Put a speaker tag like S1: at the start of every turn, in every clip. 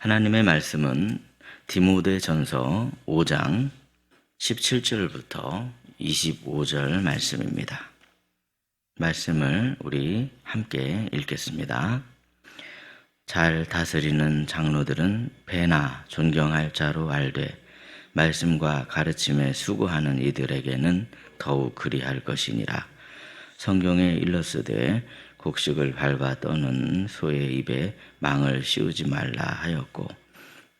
S1: 하나님의 말씀은 디모데전서 5장 17절부터 25절 말씀입니다. 말씀을 우리 함께 읽겠습니다. 잘 다스리는 장로들은 배나 존경할 자로 알되 말씀과 가르침에 수고하는 이들에게는 더욱 그리할 것이니라. 성경에 일렀으되 곡식을 밟아 떠는 소의 입에 망을 씌우지 말라 하였고,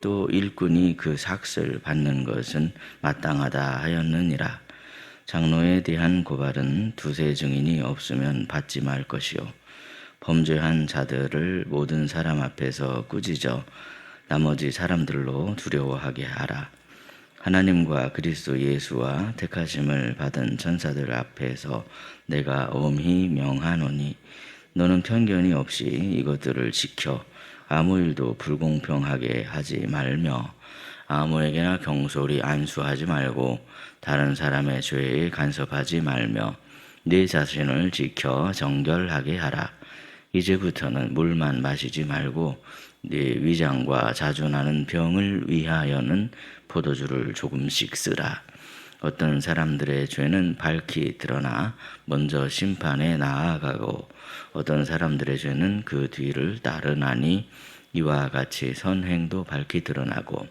S1: 또 일꾼이 그 삭을 받는 것은 마땅하다 하였느니라. 장로에 대한 고발은 두세 증인이 없으면 받지 말 것이요, 범죄한 자들을 모든 사람 앞에서 꾸짖어 나머지 사람들로 두려워하게 하라. 하나님과 그리스도 예수와 택하심을 받은 전사들 앞에서 내가 엄히 명하노니, 너는 편견이 없이 이것들을 지켜 아무 일도 불공평하게 하지 말며 아무에게나 경솔히 안수하지 말고 다른 사람의 죄에 간섭하지 말며 네 자신을 지켜 정결하게 하라. 이제부터는 물만 마시지 말고 네 위장과 자주 나는 병을 위하여는 포도주를 조금씩 쓰라. 어떤 사람들의 죄는 밝히 드러나 먼저 심판에 나아가고 어떤 사람들의 죄는 그 뒤를 따르나니, 이와 같이 선행도 밝히 드러나고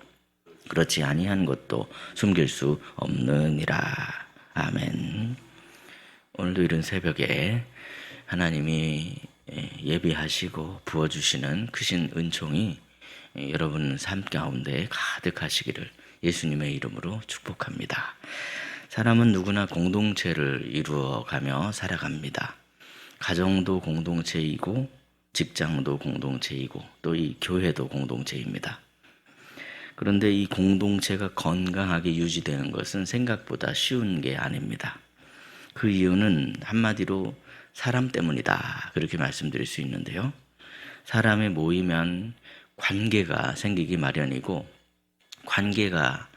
S1: 그렇지 아니한 것도 숨길 수 없느니라. 아멘. 오늘도 이른 새벽에 하나님이 예비하시고 부어주시는 크신 은총이 여러분 삶 가운데 가득하시기를 예수님의 이름으로 축복합니다. 사람은 누구나 공동체를 이루어가며 살아갑니다. 가정도 공동체이고 직장도 공동체이고 또 이 교회도 공동체입니다. 그런데 이 공동체가 건강하게 유지되는 것은 생각보다 쉬운 게 아닙니다. 그 이유는 한마디로 사람 때문이다, 그렇게 말씀드릴 수 있는데요. 사람이 모이면 관계가 생기기 마련이고, 관계가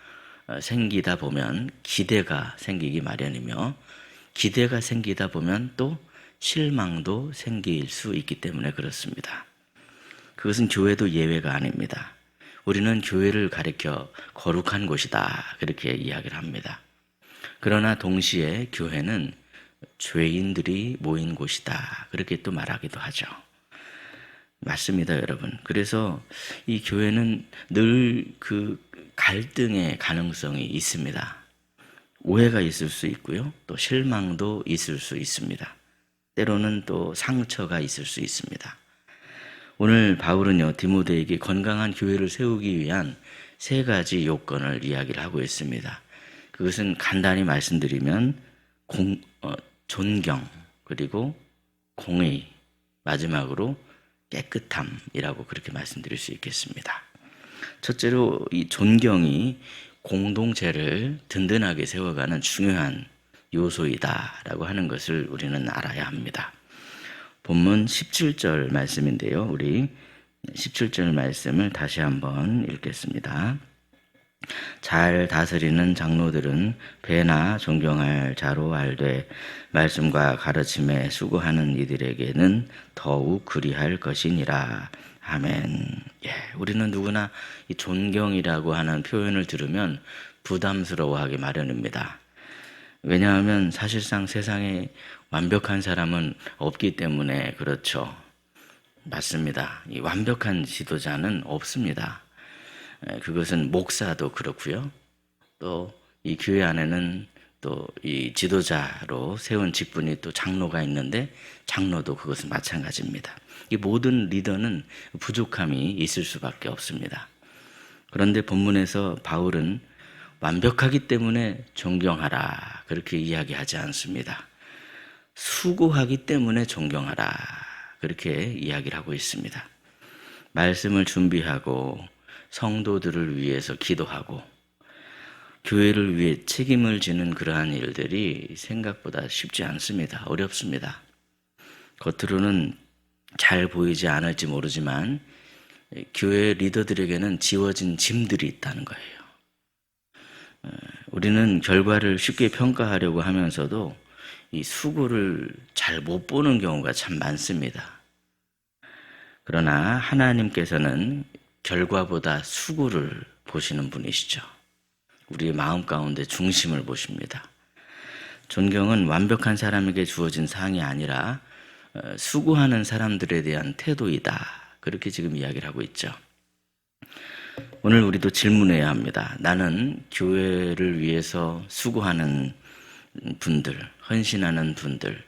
S1: 생기다 보면 기대가 생기기 마련이며, 기대가 생기다 보면 또 실망도 생길 수 있기 때문에 그렇습니다. 그것은 교회도 예외가 아닙니다. 우리는 교회를 가리켜 거룩한 곳이다, 그렇게 이야기를 합니다. 그러나 동시에 교회는 죄인들이 모인 곳이다, 그렇게 또 말하기도 하죠. 맞습니다, 여러분. 그래서 이 교회는 늘 그 갈등의 가능성이 있습니다. 오해가 있을 수 있고요, 또 실망도 있을 수 있습니다. 때로는 또 상처가 있을 수 있습니다. 오늘 바울은요, 디모데에게 건강한 교회를 세우기 위한 세 가지 요건을 이야기를 하고 있습니다. 그것은 간단히 말씀드리면 존경, 그리고 공의, 마지막으로 깨끗함이라고 그렇게 말씀드릴 수 있겠습니다. 첫째로 이 존경이 공동체를 든든하게 세워가는 중요한 요소이다라고 하는 것을 우리는 알아야 합니다. 본문 17절 말씀인데요, 우리 17절 말씀을 다시 한번 읽겠습니다. 잘 다스리는 장로들은 배나 존경할 자로 알되 말씀과 가르침에 수고하는 이들에게는 더욱 그리할 것이니라. 아멘. 우리는 누구나 이 존경이라고 하는 표현을 들으면 부담스러워하기 마련입니다. 왜냐하면 사실상 세상에 완벽한 사람은 없기 때문에 그렇죠. 맞습니다. 이 완벽한 지도자는 없습니다. 그것은 목사도 그렇고요. 또 이 교회 안에는 또 이 지도자로 세운 직분이 또 장로가 있는데 장로도 그것은 마찬가지입니다. 이 모든 리더는 부족함이 있을 수밖에 없습니다. 그런데 본문에서 바울은 완벽하기 때문에 존경하라, 그렇게 이야기하지 않습니다. 수고하기 때문에 존경하라, 그렇게 이야기를 하고 있습니다. 말씀을 준비하고 성도들을 위해서 기도하고 교회를 위해 책임을 지는 그러한 일들이 생각보다 쉽지 않습니다. 어렵습니다. 겉으로는 잘 보이지 않을지 모르지만 교회 리더들에게는 지워진 짐들이 있다는 거예요. 우리는 결과를 쉽게 평가하려고 하면서도 이 수고를 잘 못 보는 경우가 참 많습니다. 그러나 하나님께서는 결과보다 수고를 보시는 분이시죠. 우리의 마음 가운데 중심을 보십니다. 존경은 완벽한 사람에게 주어진 상이 아니라 수고하는 사람들에 대한 태도이다. 그렇게 지금 이야기를 하고 있죠. 오늘 우리도 질문해야 합니다. 나는 교회를 위해서 수고하는 분들, 헌신하는 분들,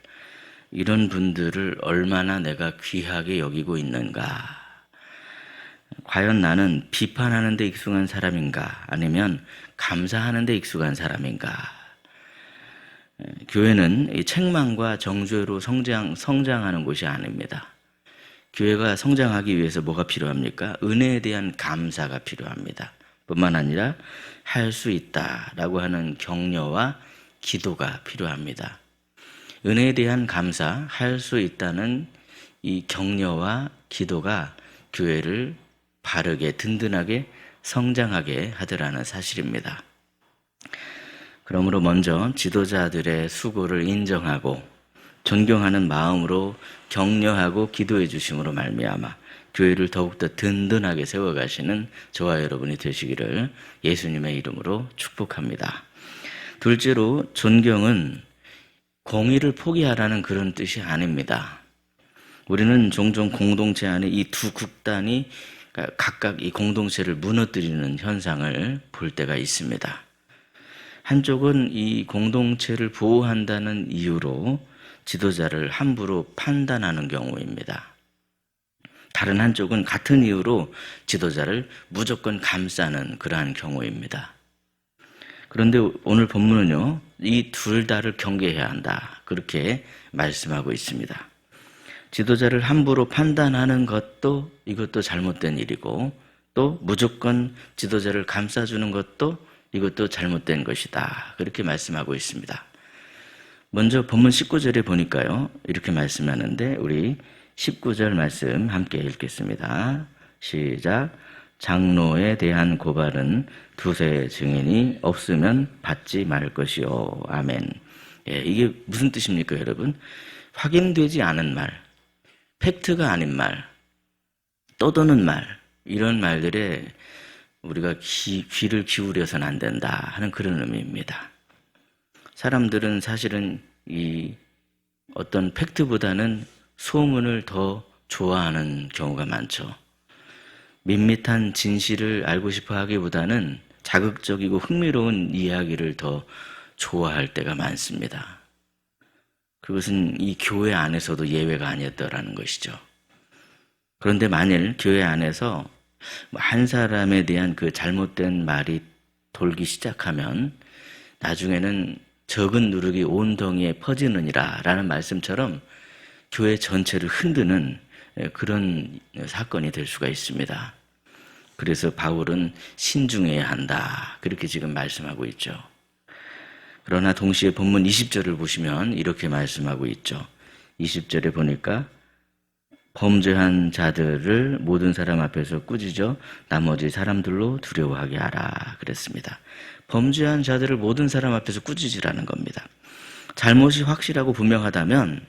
S1: 이런 분들을 얼마나 내가 귀하게 여기고 있는가? 과연 나는 비판하는 데 익숙한 사람인가? 아니면 감사하는 데 익숙한 사람인가? 교회는 이 책망과 정죄로 성장하는 곳이 아닙니다. 교회가 성장하기 위해서 뭐가 필요합니까? 은혜에 대한 감사가 필요합니다. 뿐만 아니라 할 수 있다라고 하는 격려와 기도가 필요합니다. 은혜에 대한 감사, 할 수 있다는 이 격려와 기도가 교회를 바르게 든든하게 성장하게 하더라는 사실입니다. 그러므로 먼저 지도자들의 수고를 인정하고 존경하는 마음으로 격려하고 기도해 주심으로 말미암아 교회를 더욱더 든든하게 세워가시는 저와 여러분이 되시기를 예수님의 이름으로 축복합니다. 둘째로 존경은 공의를 포기하라는 그런 뜻이 아닙니다. 우리는 종종 공동체 안에 이 두 극단이 각각 이 공동체를 무너뜨리는 현상을 볼 때가 있습니다. 한쪽은 이 공동체를 보호한다는 이유로 지도자를 함부로 판단하는 경우입니다. 다른 한쪽은 같은 이유로 지도자를 무조건 감싸는 그러한 경우입니다. 그런데 오늘 본문은요, 이 둘 다를 경계해야 한다. 그렇게 말씀하고 있습니다. 지도자를 함부로 판단하는 것도 이것도 잘못된 일이고, 또 무조건 지도자를 감싸주는 것도 이것도 잘못된 것이다. 그렇게 말씀하고 있습니다. 먼저 본문 19절에 보니까요, 이렇게 말씀하는데 우리 19절 말씀 함께 읽겠습니다. 시작. 장로에 대한 고발은 두세 증인이 없으면 받지 말 것이요. 아멘. 예, 이게 무슨 뜻입니까, 여러분? 확인되지 않은 말, 팩트가 아닌 말, 떠도는 말, 이런 말들에 우리가 귀를 기울여서는 안 된다 하는 그런 의미입니다. 사람들은 사실은 이 어떤 팩트보다는 소문을 더 좋아하는 경우가 많죠. 밋밋한 진실을 알고 싶어 하기보다는 자극적이고 흥미로운 이야기를 더 좋아할 때가 많습니다. 그것은 이 교회 안에서도 예외가 아니었더라는 것이죠. 그런데 만일 교회 안에서 한 사람에 대한 그 잘못된 말이 돌기 시작하면 나중에는 적은 누룩이 온 덩이에 퍼지느니라 라는 말씀처럼 교회 전체를 흔드는 그런 사건이 될 수가 있습니다. 그래서 바울은 신중해야 한다. 그렇게 지금 말씀하고 있죠. 그러나 동시에 본문 20절을 보시면 이렇게 말씀하고 있죠. 20절에 보니까 범죄한 자들을 모든 사람 앞에서 꾸짖어 나머지 사람들로 두려워하게 하라 그랬습니다. 범죄한 자들을 모든 사람 앞에서 꾸짖으라는 겁니다. 잘못이 확실하고 분명하다면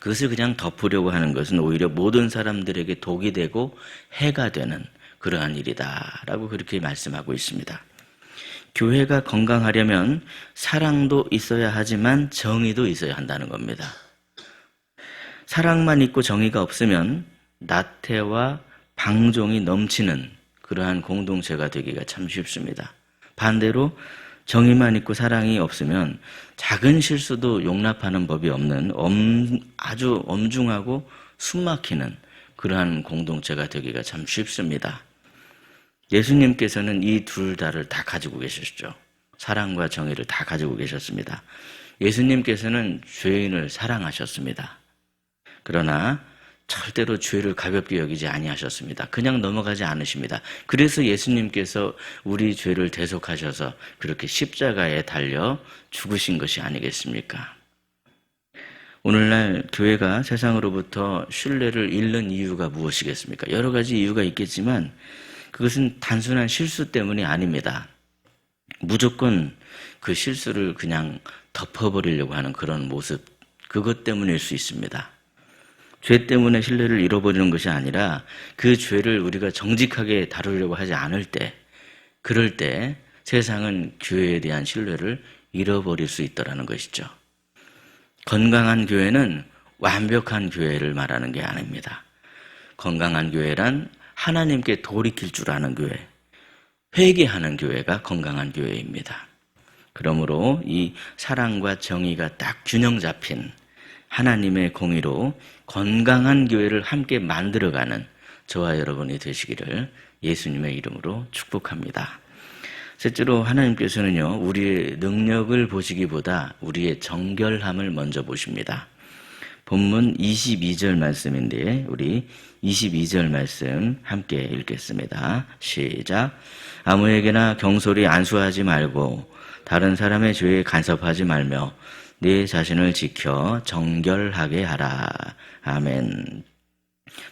S1: 그것을 그냥 덮으려고 하는 것은 오히려 모든 사람들에게 독이 되고 해가 되는 그러한 일이다라고 그렇게 말씀하고 있습니다. 교회가 건강하려면 사랑도 있어야 하지만 정의도 있어야 한다는 겁니다. 사랑만 있고 정의가 없으면 나태와 방종이 넘치는 그러한 공동체가 되기가 참 쉽습니다. 반대로 정의만 있고 사랑이 없으면 작은 실수도 용납하는 법이 없는 아주 엄중하고 숨막히는 그러한 공동체가 되기가 참 쉽습니다. 예수님께서는 이 둘 다를 다 가지고 계셨죠. 사랑과 정의를 다 가지고 계셨습니다. 예수님께서는 죄인을 사랑하셨습니다. 그러나 절대로 죄를 가볍게 여기지 아니하셨습니다. 그냥 넘어가지 않으십니다. 그래서 예수님께서 우리 죄를 대속하셔서 그렇게 십자가에 달려 죽으신 것이 아니겠습니까? 오늘날 교회가 세상으로부터 신뢰를 잃는 이유가 무엇이겠습니까? 여러 가지 이유가 있겠지만 그것은 단순한 실수 때문이 아닙니다. 무조건 그 실수를 그냥 덮어버리려고 하는 그런 모습, 그것 때문일 수 있습니다. 죄 때문에 신뢰를 잃어버리는 것이 아니라 그 죄를 우리가 정직하게 다루려고 하지 않을 때, 그럴 때 세상은 교회에 대한 신뢰를 잃어버릴 수 있다는 것이죠. 건강한 교회는 완벽한 교회를 말하는 게 아닙니다. 건강한 교회란 하나님께 돌이킬 줄 아는 교회, 회개하는 교회가 건강한 교회입니다. 그러므로 이 사랑과 정의가 딱 균형 잡힌 하나님의 공의로 건강한 교회를 함께 만들어가는 저와 여러분이 되시기를 예수님의 이름으로 축복합니다. 셋째로 하나님께서는요, 우리의 능력을 보시기보다 우리의 정결함을 먼저 보십니다. 본문 22절 말씀인데 우리 22절 말씀 함께 읽겠습니다. 시작. 아무에게나 경솔히 안수하지 말고 다른 사람의 죄에 간섭하지 말며 네 자신을 지켜 정결하게 하라. 아멘.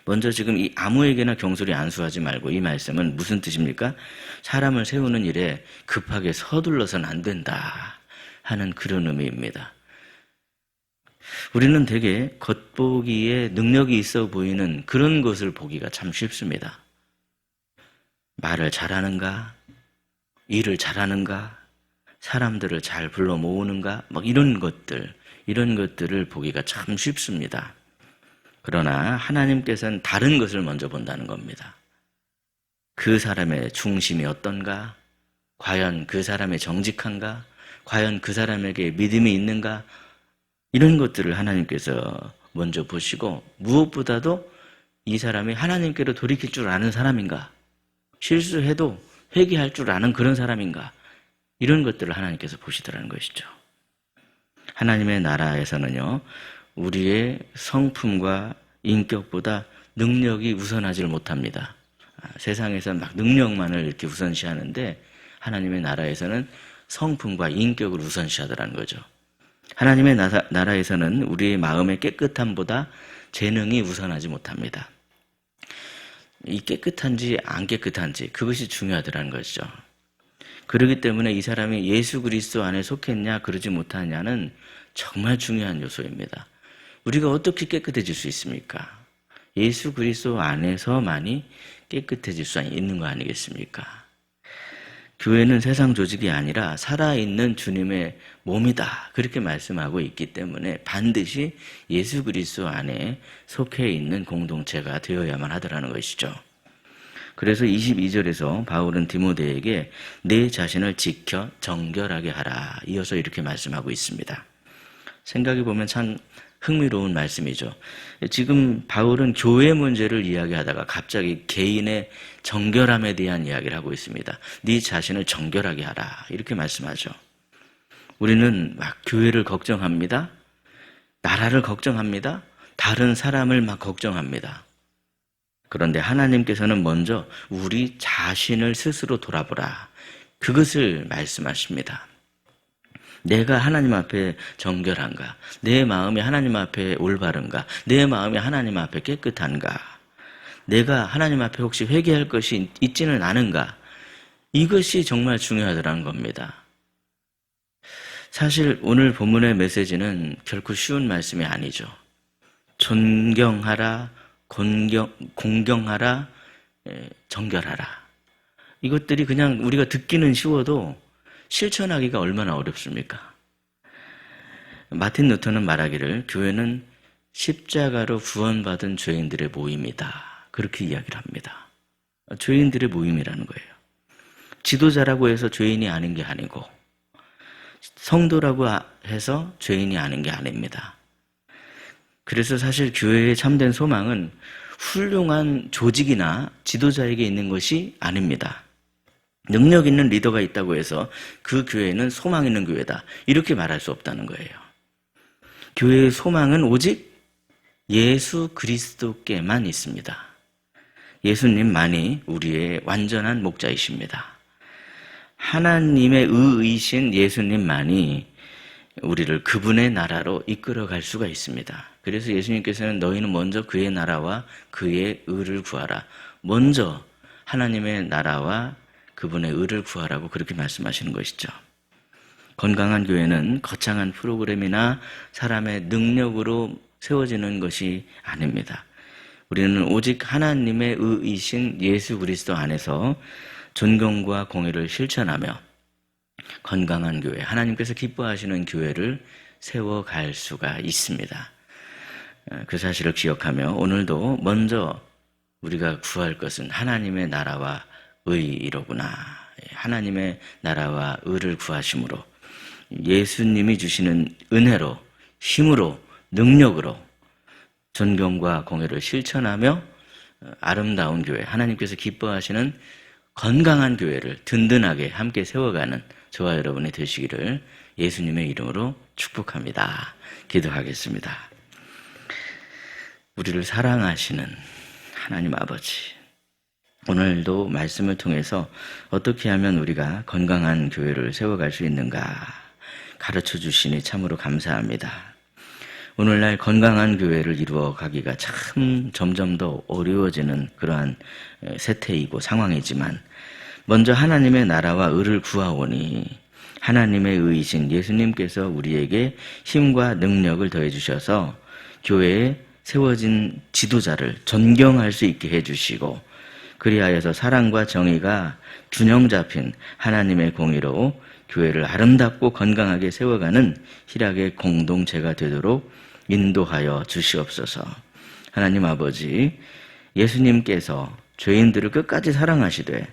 S1: 먼저 지금 이 아무에게나 경솔히 안수하지 말고 이 말씀은 무슨 뜻입니까? 사람을 세우는 일에 급하게 서둘러서는 안 된다 하는 그런 의미입니다. 우리는 되게 겉보기에 능력이 있어 보이는 그런 것을 보기가 참 쉽습니다. 말을 잘하는가? 일을 잘하는가? 사람들을 잘 불러 모으는가? 막 이런 것들을 보기가 참 쉽습니다. 그러나 하나님께서는 다른 것을 먼저 본다는 겁니다. 그 사람의 중심이 어떤가? 과연 그 사람의 정직한가? 과연 그 사람에게 믿음이 있는가? 이런 것들을 하나님께서 먼저 보시고 무엇보다도 이 사람이 하나님께로 돌이킬 줄 아는 사람인가? 실수해도 회개할 줄 아는 그런 사람인가? 이런 것들을 하나님께서 보시더라는 것이죠. 하나님의 나라에서는요, 우리의 성품과 인격보다 능력이 우선하지를 못합니다. 세상에서 막 능력만을 이렇게 우선시하는데 하나님의 나라에서는 성품과 인격을 우선시하더라는 거죠. 하나님의 나라에서는 우리의 마음의 깨끗함보다 재능이 우선하지 못합니다. 이 깨끗한지 안 깨끗한지 그것이 중요하더라는 것이죠. 그렇기 때문에 이 사람이 예수 그리스도 안에 속했냐 그러지 못하냐는 정말 중요한 요소입니다. 우리가 어떻게 깨끗해질 수 있습니까? 예수 그리스도 안에서만이 깨끗해질 수 있는 거 아니겠습니까? 교회는 세상 조직이 아니라 살아있는 주님의 몸이다 그렇게 말씀하고 있기 때문에 반드시 예수 그리스도 안에 속해 있는 공동체가 되어야만 하더라는 것이죠. 그래서 22절에서 바울은 디모데에게 내 자신을 지켜 정결하게 하라 이어서 이렇게 말씀하고 있습니다. 생각해보면 참 흥미로운 말씀이죠. 지금 바울은 교회 문제를 이야기하다가 갑자기 개인의 정결함에 대한 이야기를 하고 있습니다. 네 자신을 정결하게 하라 이렇게 말씀하죠. 우리는 막 교회를 걱정합니다. 나라를 걱정합니다. 다른 사람을 막 걱정합니다. 그런데 하나님께서는 먼저 우리 자신을 스스로 돌아보라 그것을 말씀하십니다. 내가 하나님 앞에 정결한가? 내 마음이 하나님 앞에 올바른가? 내 마음이 하나님 앞에 깨끗한가? 내가 하나님 앞에 혹시 회개할 것이 있지는 않은가? 이것이 정말 중요하더라는 겁니다. 사실 오늘 본문의 메시지는 결코 쉬운 말씀이 아니죠. 존경하라, 공경하라, 정결하라. 이것들이 그냥 우리가 듣기는 쉬워도 실천하기가 얼마나 어렵습니까? 마틴 루터는 말하기를 교회는 십자가로 구원받은 죄인들의 모임이다. 그렇게 이야기를 합니다. 죄인들의 모임이라는 거예요. 지도자라고 해서 죄인이 아닌 게 아니고 성도라고 해서 죄인이 아닌 게 아닙니다. 그래서 사실 교회의 참된 소망은 훌륭한 조직이나 지도자에게 있는 것이 아닙니다. 능력 있는 리더가 있다고 해서 그 교회는 소망 있는 교회다 이렇게 말할 수 없다는 거예요. 교회의 소망은 오직 예수 그리스도께만 있습니다. 예수님만이 우리의 완전한 목자이십니다. 하나님의 의이신 예수님만이 우리를 그분의 나라로 이끌어갈 수가 있습니다. 그래서 예수님께서는 너희는 먼저 그의 나라와 그의 의를 구하라. 먼저 하나님의 나라와 그분의 의를 구하라고 그렇게 말씀하시는 것이죠. 건강한 교회는 거창한 프로그램이나 사람의 능력으로 세워지는 것이 아닙니다. 우리는 오직 하나님의 의이신 예수 그리스도 안에서 존경과 공의를 실천하며 건강한 교회, 하나님께서 기뻐하시는 교회를 세워갈 수가 있습니다. 그 사실을 기억하며 오늘도 먼저 우리가 구할 것은 하나님의 나라와 의이로구나. 하나님의 나라와 의를 구하심으로 예수님이 주시는 은혜로, 힘으로, 능력으로 존경과 공의를 실천하며 아름다운 교회, 하나님께서 기뻐하시는 건강한 교회를 든든하게 함께 세워가는 저와 여러분이 되시기를 예수님의 이름으로 축복합니다. 기도하겠습니다. 우리를 사랑하시는 하나님 아버지, 오늘도 말씀을 통해서 어떻게 하면 우리가 건강한 교회를 세워갈 수 있는가 가르쳐 주시니 참으로 감사합니다. 오늘날 건강한 교회를 이루어가기가 참 점점 더 어려워지는 그러한 세태이고 상황이지만 먼저 하나님의 나라와 의를 구하오니 하나님의 의이신 예수님께서 우리에게 힘과 능력을 더해 주셔서 교회에 세워진 지도자를 존경할 수 있게 해주시고 그리하여서 사랑과 정의가 균형 잡힌 하나님의 공의로 교회를 아름답고 건강하게 세워가는 희락의 공동체가 되도록 인도하여 주시옵소서. 하나님 아버지, 예수님께서 죄인들을 끝까지 사랑하시되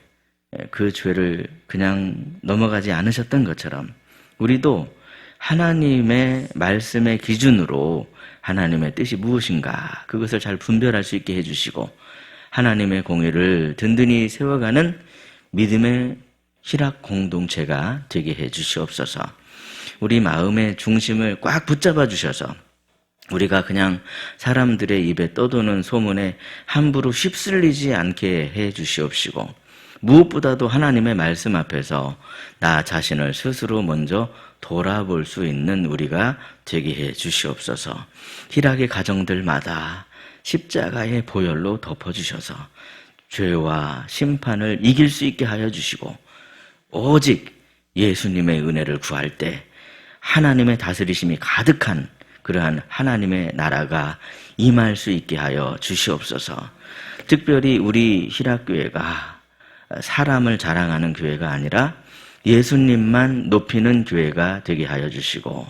S1: 그 죄를 그냥 넘어가지 않으셨던 것처럼 우리도 하나님의 말씀의 기준으로 하나님의 뜻이 무엇인가 그것을 잘 분별할 수 있게 해주시고 하나님의 공의를 든든히 세워가는 믿음의 희락 공동체가 되게 해주시옵소서. 우리 마음의 중심을 꽉 붙잡아 주셔서 우리가 그냥 사람들의 입에 떠도는 소문에 함부로 휩쓸리지 않게 해 주시옵시고 무엇보다도 하나님의 말씀 앞에서 나 자신을 스스로 먼저 돌아볼 수 있는 우리가 되게 해 주시옵소서. 희락의 가정들마다 십자가의 보혈로 덮어주셔서 죄와 심판을 이길 수 있게 하여 주시고 오직 예수님의 은혜를 구할 때 하나님의 다스리심이 가득한 그러한 하나님의 나라가 임할 수 있게 하여 주시옵소서. 특별히 우리 희락교회가 사람을 자랑하는 교회가 아니라 예수님만 높이는 교회가 되게 하여 주시고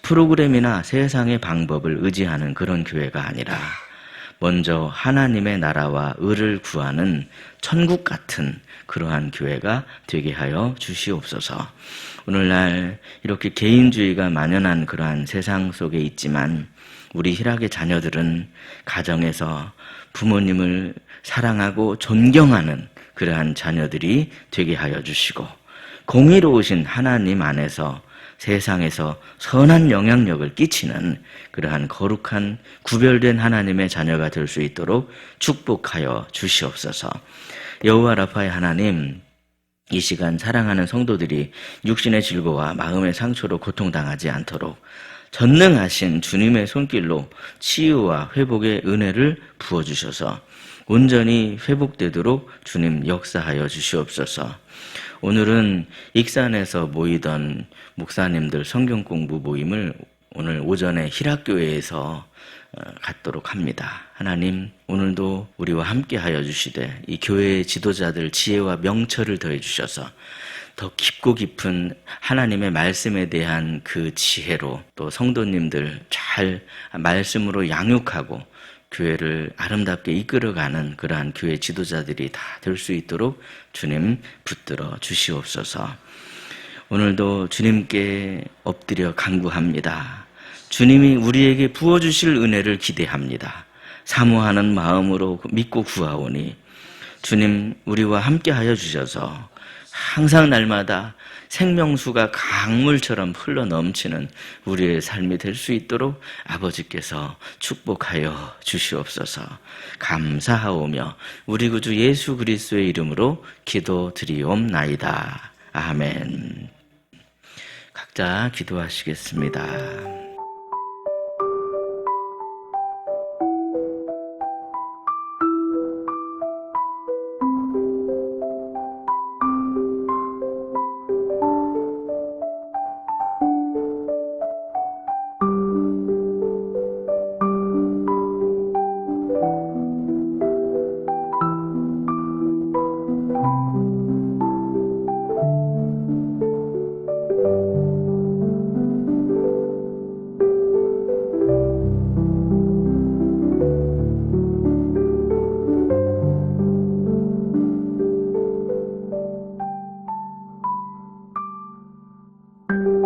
S1: 프로그램이나 세상의 방법을 의지하는 그런 교회가 아니라 먼저 하나님의 나라와 의를 구하는 천국 같은 그러한 교회가 되게 하여 주시옵소서. 오늘날 이렇게 개인주의가 만연한 그러한 세상 속에 있지만 우리 희락의 자녀들은 가정에서 부모님을 사랑하고 존경하는 그러한 자녀들이 되게 하여 주시고 공의로우신 하나님 안에서 세상에서 선한 영향력을 끼치는 그러한 거룩한 구별된 하나님의 자녀가 될 수 있도록 축복하여 주시옵소서. 여호와 라파의 하나님, 이 시간 사랑하는 성도들이 육신의 질고와 마음의 상처로 고통당하지 않도록 전능하신 주님의 손길로 치유와 회복의 은혜를 부어주셔서 온전히 회복되도록 주님 역사하여 주시옵소서. 오늘은 익산에서 모이던 목사님들 성경 공부 모임을 오늘 오전에 희락교회에서 갖도록 합니다. 하나님, 오늘도 우리와 함께 하여 주시되 이 교회의 지도자들 지혜와 명철을 더해 주셔서 더 깊고 깊은 하나님의 말씀에 대한 그 지혜로 또 성도님들 잘 말씀으로 양육하고 교회를 아름답게 이끌어가는 그러한 교회 지도자들이 다 될 수 있도록 주님 붙들어 주시옵소서. 오늘도 주님께 엎드려 간구합니다. 주님이 우리에게 부어주실 은혜를 기대합니다. 사모하는 마음으로 믿고 구하오니 주님 우리와 함께 하여 주셔서 항상 날마다 생명수가 강물처럼 흘러 넘치는 우리의 삶이 될 수 있도록 아버지께서 축복하여 주시옵소서. 감사하오며 우리 구주 예수 그리스도의 이름으로 기도드리옵나이다. 아멘. 각자 기도하시겠습니다.
S2: 감사합니다.